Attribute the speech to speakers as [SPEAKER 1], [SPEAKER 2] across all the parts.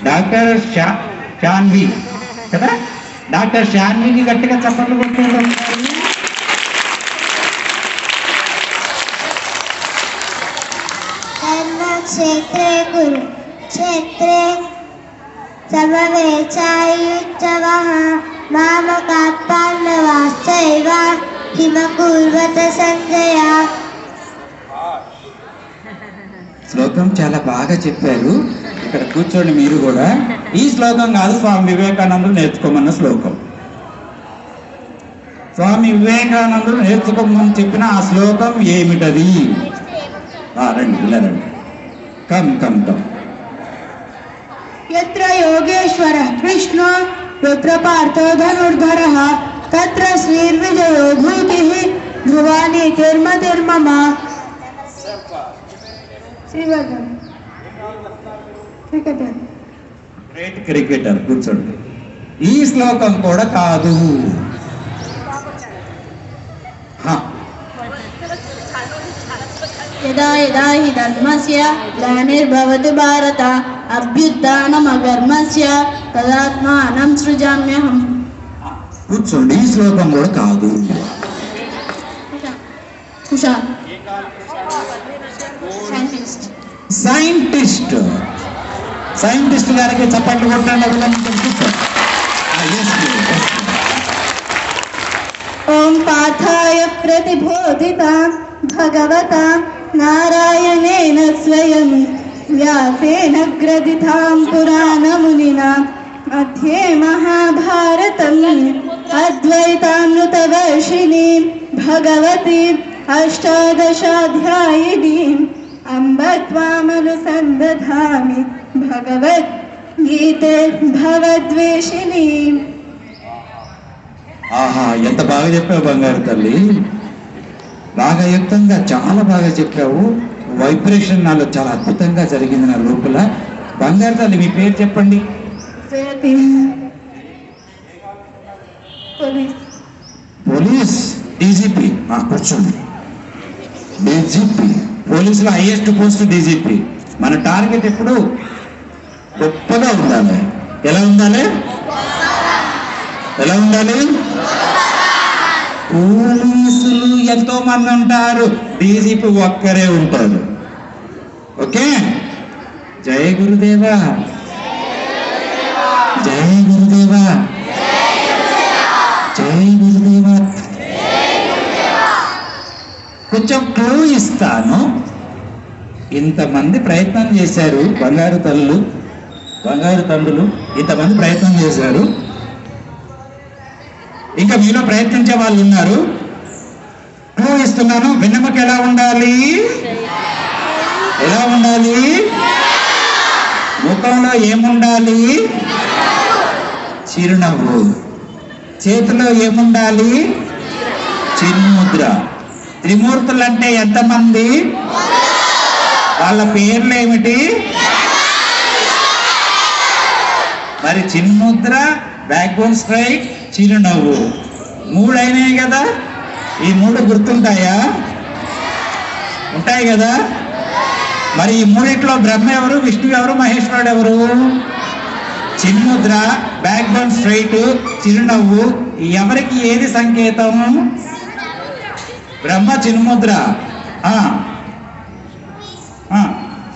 [SPEAKER 1] Doctor Shanvi కదా. Doctor శాన్వికి గట్టిగా చప్పట్లు కొట్టుకుంటాం.
[SPEAKER 2] క్షేత్రే కురుక్షేత్రే సమవేచాయుచ్చవః మామకాత్ పాండవాశ్చైవ హిమకూర్వత సంజయ.
[SPEAKER 1] శ్లోకం చాలా బాగా చెప్పారు. ఇక్కడ కూర్చోండి మీరు కూడా. ఈ శ్లోకం కాదు, స్వామి వివేకానందుడు నేర్చుకోమన్న శ్లోకం. స్వామి వివేకానందుడు నేర్చుకోమని చెప్పిన ఆ శ్లోకం ఏమిటది? రండి ఇలా రండి. Come come come.
[SPEAKER 3] యత్ర యోగేశ్వరః కృష్ణ యత్ర పార్థో ధనుర్ధరః తత్ర శ్రీర్విజయో భూతిః ధ్రువాని తిర్మతిర్మమ.
[SPEAKER 1] Great cricketer. కూర్చోండి. ఈ శ్లోకం కూడా కాదు.
[SPEAKER 3] యదా యదా హి ధర్మస్య గ్లానిర్భవతి భారత అభ్యుత్థానమధర్మస్య తదాత్మానం సృజామ్యహం.
[SPEAKER 1] కూర్చోండి. ఈ శ్లోకం కూడా కాదు. సైంటిస్ట్. సైంటిస్ట్ గారికి చప్పట్లు కొట్టండి.
[SPEAKER 3] ఓం పాఠాయ ప్రతిబోధితా భగవతా నారాయణేన స్వయం వ్యాసేన గ్రథితాం పురాణమునినా మధ్యే మహాభారతం అద్వైతామృతవర్షిణీ భగవతి అష్టాదశాధ్యాయినీ అంబ త్వామనుసందధామి భగవద్గీతే భవద్వేషిణీ.
[SPEAKER 1] ఆహా, ఎంత బాగా చెప్పావు బంగారు తల్లి. బాగా యుక్తంగా చాలా బాగా చెప్పావు. వైబ్రేషన్ నాలో చాలా అద్భుతంగా జరిగింది నా లోపల. బంగారు తల్లి మీ పేరు చెప్పండి. Police DGP. కూర్చోండి. డీజీపీ పోలీసులో హైయెస్ట్ పోస్ట్ డీజీపీ. మన టార్గెట్ ఎప్పుడు గొప్పగా ఉండాలి. ఎలా ఉండాలి? ఎలా ఉండాలి? పోలీసులు ఎంతో మంది ఉంటారు, డీజీపీ ఒక్కరే ఉంటారు. ఓకే. జై గురుదేవా, జై గురుదేవా, జై గురుదేవా. కొంచెం క్లూ ఇస్తాను. ఇంతమంది ప్రయత్నం చేశారు, బంగారు తండ్రులు ఇంతమంది ప్రయత్నం చేశారు. ఇంకా మీలో ప్రయత్నించే వాళ్ళు ఉన్నారు. క్లూ ఇస్తున్నాను. వెన్నెముక ఎలా ఉండాలి? ఎలా ఉండాలి? ముఖంలో ఏముండాలి? చిరునవ్వు. చేతిలో ఏముండాలి? చిన్ముద్ర. త్రిమూర్తులు అంటే ఎంతమంది? వాళ్ళ పేర్లు ఏమిటి? మరి చిన్ముద్ర, బ్యాక్ బోన్ స్ట్రైట్, చిరునవ్వు. 3 అయినాయి కదా. ఈ 3 గుర్తుంటాయా? ఉంటాయి కదా. మరి ఈ 3 బ్రహ్మ ఎవరు, విష్ణువు ఎవరు, మహేశ్వరుడు ఎవరు? చిన్ముద్ర, బ్యాక్ బోన్ స్ట్రైట్, చిరునవ్వు. ఎవరికి ఏది సంకేతం? బ్రహ్మ చిన్ముద్ర.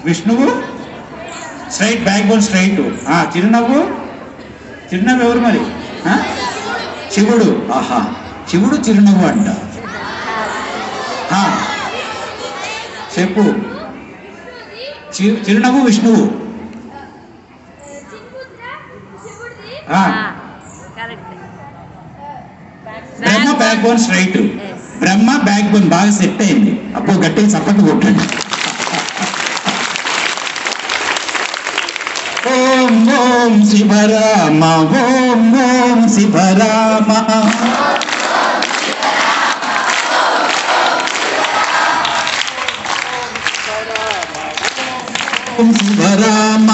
[SPEAKER 1] విష్ణువు స్ట్రైట్, బ్యాక్ బోన్ స్ట్రైట్. చిరునవ్వు ఎవరు మరి? శివుడు. ఆహా, శివుడు చిరునవ్వు అంట. చెప్పు. చిరునవ్వు విష్ణువు. బ్రహ్మ బ్యాక్ బోన్ స్ట్రైట్. బ్రహ్మ బ్యాక్ బోన్ బాగా సెట్ అయింది. అప్పుడు గట్టిగా చప్పట్లు కొట్టండి. ఓం ఓం శివరామ, ఓం ఓం శివరామ. ఓం శివరామ,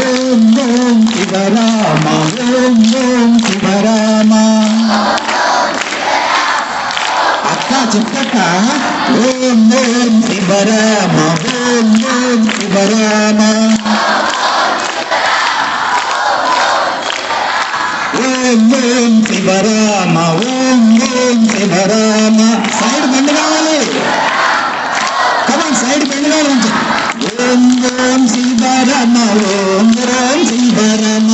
[SPEAKER 1] ఓం ఓం శివరామ, ఓం ఓం శివరామ. ఓం ఓం శివరామ ఓం ఓం శివరామ ఓం ఓం శివరామ ఓం ఓం శివరామ. సైడ్ బండి కావాలి, కమాన్ సైడ్ బండి కావాలి. ఓం ఓం శివరామ ఓం ఓం శివరామ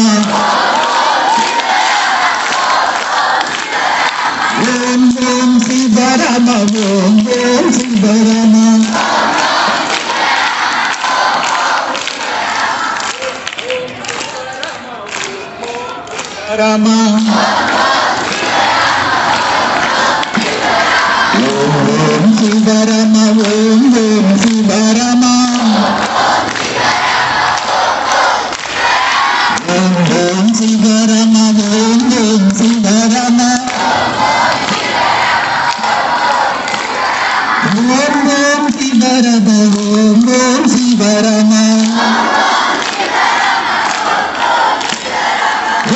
[SPEAKER 1] ఓం ఓం శివరామ ఓం ఓం శివరామ. రామ ఓం ఓం శివరామ ఓం ఓం శివరామ ఓం ఓం శివరామ ఓం ఓం శివరామ ఓం ఓం శివరామ ఓం ఓం శివరామ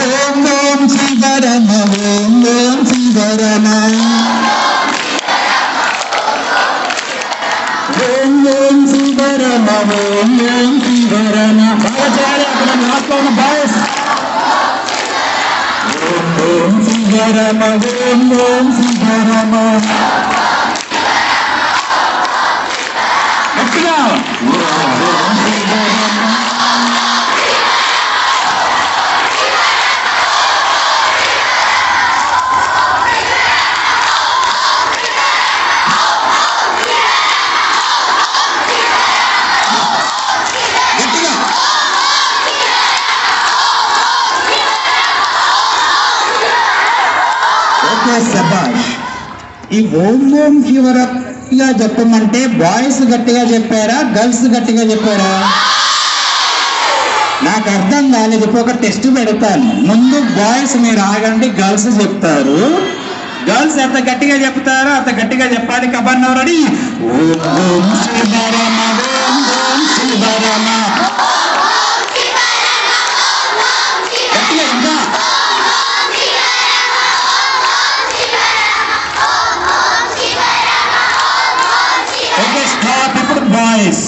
[SPEAKER 1] ఓం ఓం శివరామ ఓం ఓం శివరామ ఓం ఓం శివరామ ఓం ఓం శివరామ. బాగా చేయాలి అక్కడ లాస్ట్లో ఉన్న బాయ్స్. ఓం ఓం శివరామ ఓం ఓం శివరామ గట్టిగా ఓం ఓం శివరామ. గట్టిగా ఓకే శభాష్. ఈ ఓం ఓం శివరాత్రిగా చెప్పమంటే బాయ్స్ గట్టిగా చెప్పారా గర్ల్స్ గట్టిగా చెప్పారా? నాకు అర్థం కాలేదు. ఇప్పుడు ఒక టెస్ట్ పెడతాను. ముందు బాయ్స్ మీరు ఆగండి, గర్ల్స్ చెప్తారు. గర్ల్స్ ఎంత గట్టిగా చెప్తారో అంత గట్టిగా చెప్పాలి. కబర్ రెడీ? ఓం ఓం శివరామ ఓం ఓం శివరామ. గట్టిగా ఇంకా ఓకే స్టాప్. ఇప్పుడు బాయ్స్